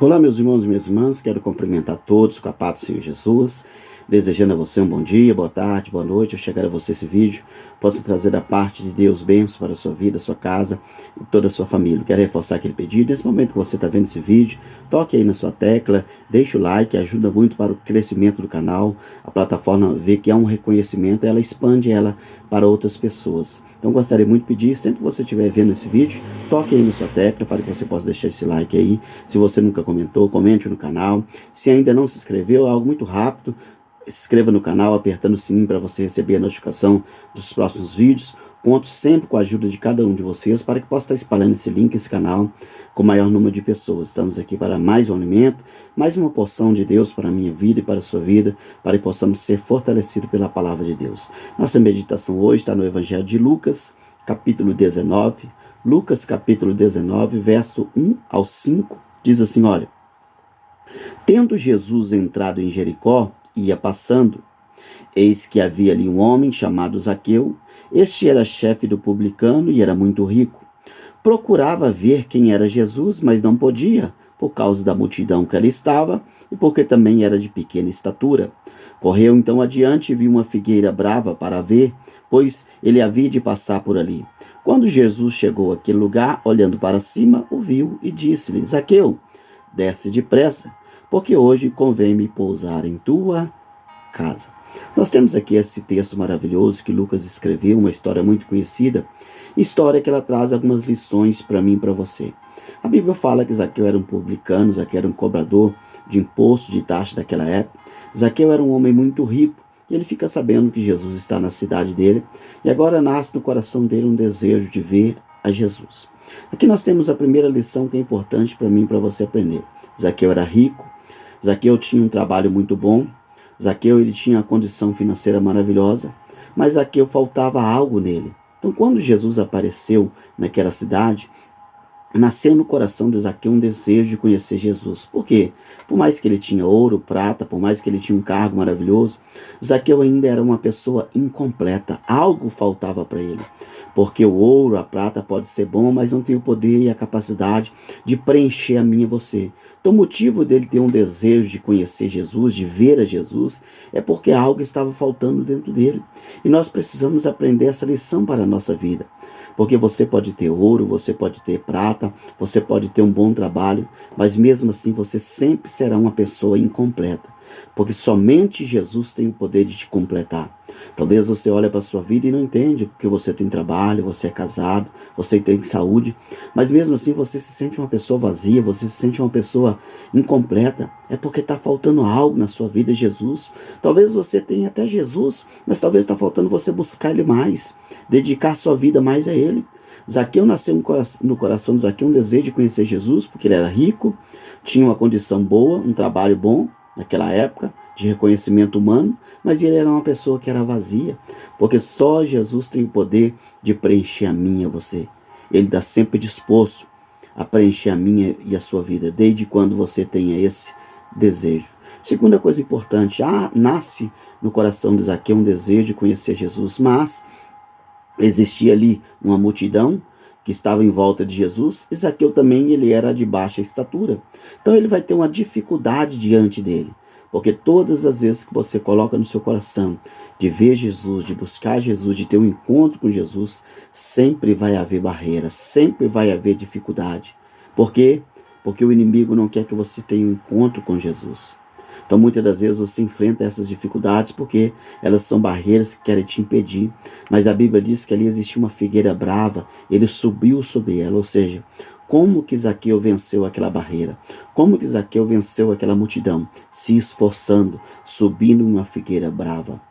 Olá, meus irmãos e minhas irmãs, quero cumprimentar todos com a paz do Senhor Jesus, desejando a você um bom dia, boa tarde, boa noite. Ao chegar a você esse vídeo, possa trazer da parte de Deus bênçãos para a sua vida, sua casa e toda a sua família. Quero reforçar aquele pedido. Nesse momento que você está vendo esse vídeo, toque aí na sua tecla, deixe o like, ajuda muito para o crescimento do canal. A plataforma vê que há um reconhecimento, ela expande ela para outras pessoas. Então gostaria muito de pedir, sempre que você estiver vendo esse vídeo, toque aí na sua tecla para que você possa deixar esse like aí. Se você nunca comentou, comente no canal. Se ainda não se inscreveu, é algo muito rápido. Se inscreva no canal apertando o sininho para você receber a notificação dos próximos vídeos. Conto sempre com a ajuda de cada um de vocês para que possa estar espalhando esse link, esse canal, com o maior número de pessoas. Estamos aqui para mais um alimento, mais uma porção de Deus para a minha vida e para a sua vida, para que possamos ser fortalecidos pela palavra de Deus. Nossa meditação hoje está no Evangelho de Lucas, capítulo 19. Lucas, capítulo 19, verso 1 ao 5, diz assim, olha: Tendo Jesus entrado em Jericó, ia passando. Eis que havia ali um homem chamado Zaqueu. Este era chefe do publicano e era muito rico. Procurava ver quem era Jesus, mas não podia, por causa da multidão que ali estava e porque também era de pequena estatura. Correu então adiante e viu uma figueira brava para ver, pois ele havia de passar por ali. Quando Jesus chegou àquele lugar, olhando para cima, o viu e disse-lhe: Zaqueu, desce depressa, porque hoje convém-me pousar em tua casa. Nós temos aqui esse texto maravilhoso que Lucas escreveu, uma história muito conhecida, história que ela traz algumas lições para mim e para você. A Bíblia fala que Zaqueu era um publicano, Zaqueu era um cobrador de imposto, de taxa daquela época. Zaqueu era um homem muito rico e ele fica sabendo que Jesus está na cidade dele e agora nasce no coração dele um desejo de ver a Jesus. Aqui nós temos a primeira lição que é importante para mim e para você aprender. Zaqueu era rico, Zaqueu tinha um trabalho muito bom, Zaqueu ele tinha uma condição financeira maravilhosa, mas Zaqueu faltava algo nele. Então quando Jesus apareceu naquela cidade, nasceu no coração de Zaqueu um desejo de conhecer Jesus. Por quê? Por mais que ele tinha ouro, prata, por mais que ele tinha um cargo maravilhoso, Zaqueu ainda era uma pessoa incompleta. Algo faltava para ele. Porque o ouro, a prata pode ser bom, mas não tem o poder e a capacidade de preencher a mim e você. Então o motivo dele ter um desejo de conhecer Jesus, de ver a Jesus, é porque algo estava faltando dentro dele. E nós precisamos aprender essa lição para a nossa vida. Porque você pode ter ouro, você pode ter prata, você pode ter um bom trabalho, mas mesmo assim você sempre será uma pessoa incompleta. Porque somente Jesus tem o poder de te completar. Talvez você olhe para a sua vida e não entende, porque você tem trabalho, você é casado, você tem saúde, mas mesmo assim você se sente uma pessoa vazia, você se sente uma pessoa incompleta. É porque está faltando algo na sua vida, Jesus. Talvez você tenha até Jesus, mas talvez está faltando você buscar Ele mais, dedicar sua vida mais a Ele. Zaqueu nasceu no coração de Zaqueu um desejo de conhecer Jesus, porque ele era rico, tinha uma condição boa, um trabalho bom naquela época, de reconhecimento humano, mas ele era uma pessoa que era vazia, porque só Jesus tem o poder de preencher a minha e a você. Ele está sempre disposto a preencher a minha e a sua vida, desde quando você tenha esse desejo. Segunda coisa importante, nasce no coração de Zaqueu um desejo de conhecer Jesus, mas existia ali uma multidão que estava em volta de Jesus, e Zaqueu também ele era de baixa estatura. Então ele vai ter uma dificuldade diante dele, porque todas as vezes que você coloca no seu coração de ver Jesus, de buscar Jesus, de ter um encontro com Jesus, sempre vai haver barreiras, sempre vai haver dificuldade. Por quê? Porque o inimigo não quer que você tenha um encontro com Jesus. Então muitas das vezes você enfrenta essas dificuldades porque elas são barreiras que querem te impedir. Mas a Bíblia diz que ali existia uma figueira brava, ele subiu sobre ela, ou seja, como que Zaqueu venceu aquela barreira? Como que Zaqueu venceu aquela multidão? Se esforçando, subindo uma figueira brava.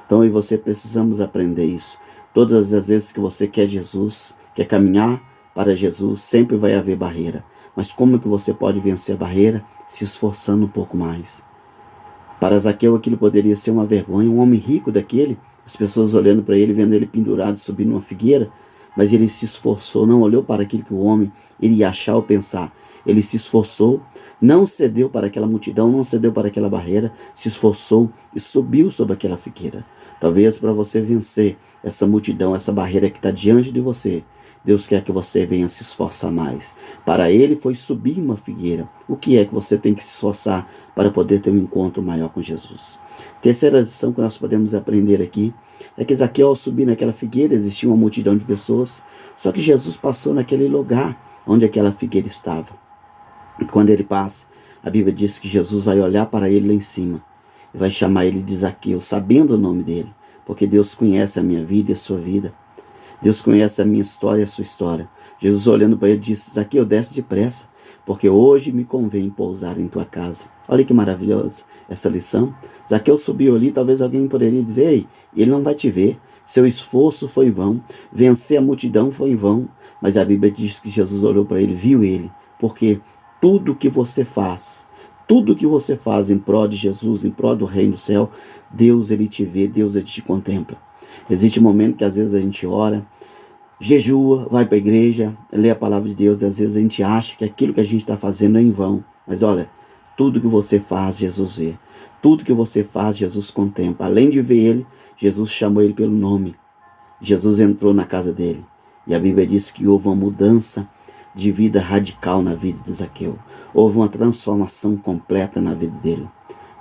Então eu e você precisamos aprender isso. Todas as vezes que você quer Jesus, quer caminhar para Jesus, sempre vai haver barreira. Mas como que você pode vencer a barreira? Se esforçando um pouco mais. Para Zaqueu aquilo poderia ser uma vergonha, um homem rico daquele, as pessoas olhando para ele, vendo ele pendurado, subindo uma figueira, mas ele se esforçou, não olhou para aquilo que o homem iria achar ou pensar. Ele se esforçou, não cedeu para aquela multidão, não cedeu para aquela barreira, se esforçou e subiu sobre aquela figueira. Talvez para você vencer essa multidão, essa barreira que está diante de você, Deus quer que você venha se esforçar mais. Para ele foi subir uma figueira. O que é que você tem que se esforçar para poder ter um encontro maior com Jesus? Terceira lição que nós podemos aprender aqui é que Zaqueu, ao subir naquela figueira, existia uma multidão de pessoas, só que Jesus passou naquele lugar onde aquela figueira estava. E quando ele passa, a Bíblia diz que Jesus vai olhar para ele lá em cima e vai chamar ele de Zaqueu, sabendo o nome dele, porque Deus conhece a minha vida e a sua vida. Deus conhece a minha história e a sua história. Jesus, olhando para ele, disse: Zaqueu, desce depressa, porque hoje me convém pousar em tua casa. Olha que maravilhosa essa lição. Zaqueu subiu ali, talvez alguém poderia dizer: ei, ele não vai te ver, seu esforço foi em vão, vencer a multidão foi em vão. Mas a Bíblia diz que Jesus olhou para ele, viu ele, porque tudo que você faz em prol de Jesus, em prol do reino do céu, Deus, ele te vê, Deus, ele te contempla. Existe um momento que às vezes a gente ora, jejua, vai para a igreja, lê a palavra de Deus, e às vezes a gente acha que aquilo que a gente está fazendo é em vão. Mas olha, tudo que você faz, Jesus vê. Tudo que você faz, Jesus contempla. Além de ver ele, Jesus chamou ele pelo nome. Jesus entrou na casa dele. E a Bíblia diz que houve uma mudança de vida radical na vida de Zaqueu. Houve uma transformação completa na vida dele.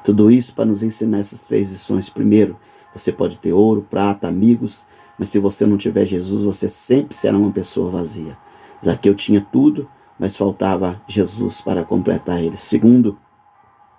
Tudo isso para nos ensinar essas 3 lições. Primeiro, você pode ter ouro, prata, amigos, mas se você não tiver Jesus, você sempre será uma pessoa vazia. Zaqueu tinha tudo, mas faltava Jesus para completar ele. Segundo,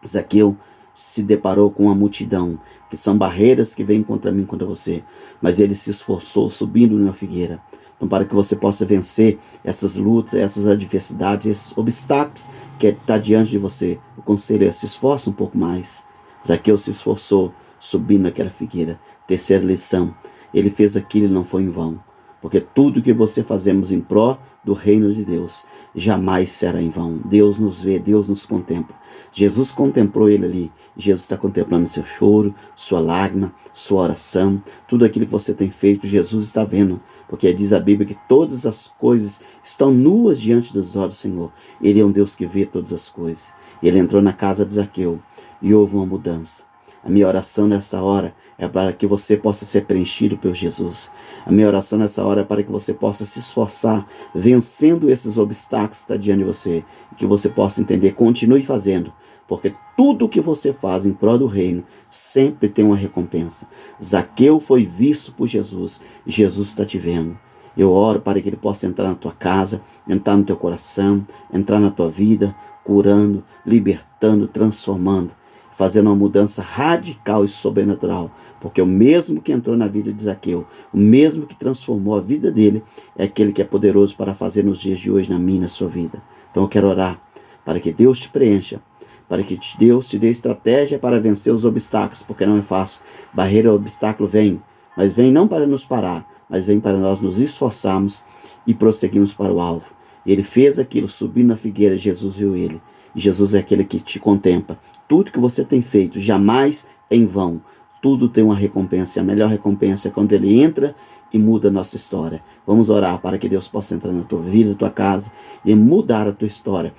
Zaqueu se deparou com uma multidão, que são barreiras que vêm contra mim, contra você, mas ele se esforçou subindo numa figueira. Então, para que você possa vencer essas lutas, essas adversidades, esses obstáculos que está diante de você, o conselho é: se esforça um pouco mais. Zaqueu se esforçou subindo naquela figueira. Terceira lição, ele fez aquilo e não foi em vão, porque tudo que você fazemos em pró do reino de Deus jamais será em vão. Deus nos vê, Deus nos contempla. Jesus contemplou ele ali. Jesus está contemplando seu choro, sua lágrima, sua oração, tudo aquilo que você tem feito, Jesus está vendo, porque diz a Bíblia que todas as coisas estão nuas diante dos olhos do Senhor. Ele é um Deus que vê todas as coisas. Ele entrou na casa de Zaqueu e houve uma mudança. A minha oração nesta hora é para que você possa ser preenchido por Jesus. A minha oração nessa hora é para que você possa se esforçar, vencendo esses obstáculos que estão diante de você. E que você possa entender, continue fazendo, porque tudo que você faz em prol do reino sempre tem uma recompensa. Zaqueu foi visto por Jesus, e Jesus está te vendo. Eu oro para que ele possa entrar na tua casa, entrar no teu coração, entrar na tua vida, curando, libertando, transformando, fazendo uma mudança radical e sobrenatural, porque o mesmo que entrou na vida de Zaqueu, o mesmo que transformou a vida dele, é aquele que é poderoso para fazer nos dias de hoje na minha e na sua vida. Então eu quero orar para que Deus te preencha, para que Deus te dê estratégia para vencer os obstáculos, porque não é fácil. Barreira e obstáculo vem, mas vem não para nos parar, mas vem para nós nos esforçarmos e prosseguirmos para o alvo. Ele fez aquilo, subindo na figueira, Jesus viu ele. E Jesus é aquele que te contempla. Tudo que você tem feito jamais é em vão. Tudo tem uma recompensa. A melhor recompensa é quando ele entra e muda a nossa história. Vamos orar para que Deus possa entrar na tua vida, na tua casa e mudar a tua história.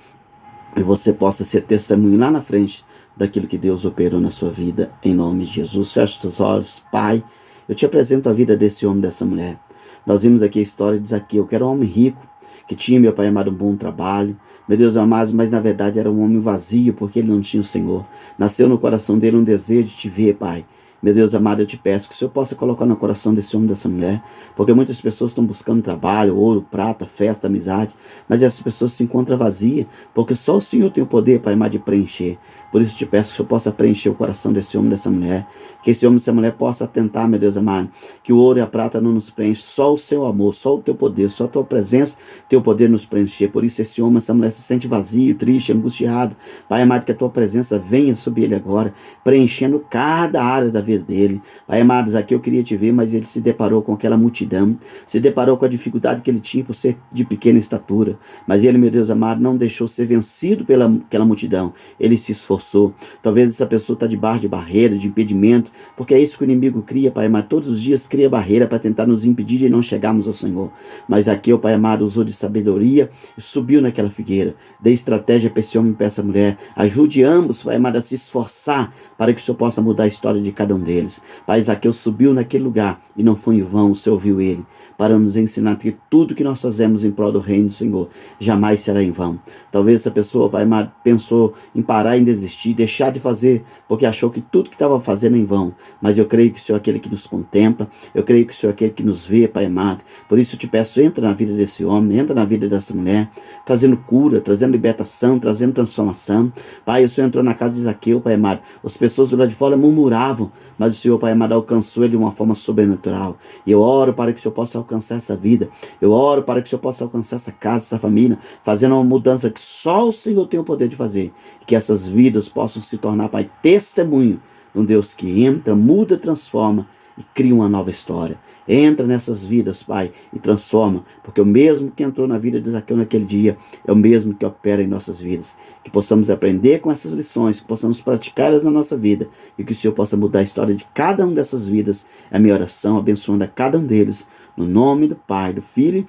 E você possa ser testemunho lá na frente daquilo que Deus operou na sua vida, em nome de Jesus. Feche os teus olhos. Pai, eu te apresento a vida desse homem, dessa mulher. Nós vimos aqui a história de Zaqueu, que era um homem rico, que tinha, meu Pai amado, um bom trabalho, meu Deus amado, mas na verdade era um homem vazio, porque ele não tinha o Senhor. Nasceu no coração dele um desejo de te ver, Pai. Meu Deus amado, eu te peço que o Senhor possa colocar no coração desse homem, dessa mulher, porque muitas pessoas estão buscando trabalho, ouro, prata, festa, amizade, mas essas pessoas se encontram vazias, porque só o Senhor tem o poder, Pai amado, de preencher. Por isso te peço que o Senhor possa preencher o coração desse homem, dessa mulher, que esse homem, dessa mulher possa atentar, meu Deus amado, que o ouro e a prata não nos preenche, só o seu amor, só o teu poder, só a tua presença, teu poder nos preencher. Por isso esse homem, essa mulher se sente vazio, triste, angustiado. Pai amado, que a tua presença venha sobre ele agora, preenchendo cada área da vida dele. Pai amado, aqui eu queria te ver, mas ele se deparou com aquela multidão, se deparou com a dificuldade que ele tinha por ser de pequena estatura, mas ele, meu Deus amado, não deixou ser vencido pela aquela multidão. Ele se esforçou. Talvez essa pessoa está debaixo de barreira, de impedimento, porque é isso que o inimigo cria, Pai amado. Todos os dias cria barreira para tentar nos impedir de não chegarmos ao Senhor. Mas aqui o Pai amado usou de sabedoria e subiu naquela figueira. Dê estratégia para esse homem e para essa mulher. Ajude ambos, Pai amado, a se esforçar para que o Senhor possa mudar a história de cada um deles. Pai, Zaqueu subiu naquele lugar e não foi em vão, o Senhor ouviu ele, para nos ensinar que tudo que nós fazemos em prol do reino do Senhor jamais será em vão. Talvez essa pessoa, Pai amado, pensou em parar, em desistir, deixar de fazer, porque achou que tudo que estava fazendo em vão. Mas eu creio que o Senhor é aquele que nos contempla, eu creio que o Senhor é aquele que nos vê, Pai amado. Por isso eu te peço, entra na vida desse homem, entra na vida dessa mulher, trazendo cura, trazendo libertação, trazendo transformação. Pai, o Senhor entrou na casa de Zaqueu, Pai amado. As pessoas do lado de fora murmuravam, mas o Senhor, Pai amado, alcançou ele de uma forma sobrenatural. E eu oro para que o Senhor possa alcançar essa vida. Eu oro para que o Senhor possa alcançar essa casa, essa família, fazendo uma mudança que só o Senhor tem o poder de fazer. Que essas vidas possam se tornar, Pai, testemunho de um Deus que entra, muda, transforma e cria uma nova história. Entra nessas vidas, Pai, e transforma, porque o mesmo que entrou na vida de Zaqueu naquele dia é o mesmo que opera em nossas vidas. Que possamos aprender com essas lições, que possamos praticá-las na nossa vida e que o Senhor possa mudar a história de cada uma dessas vidas. É a minha oração, abençoando a cada um deles, no nome do Pai, do Filho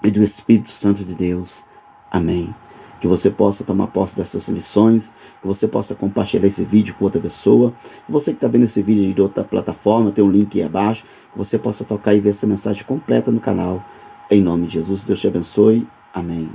e do Espírito Santo de Deus. Amém. Que você possa tomar posse dessas lições, que você possa compartilhar esse vídeo com outra pessoa. E você que está vendo esse vídeo de outra plataforma, tem um link aí abaixo, que você possa tocar e ver essa mensagem completa no canal. Em nome de Jesus, Deus te abençoe. Amém.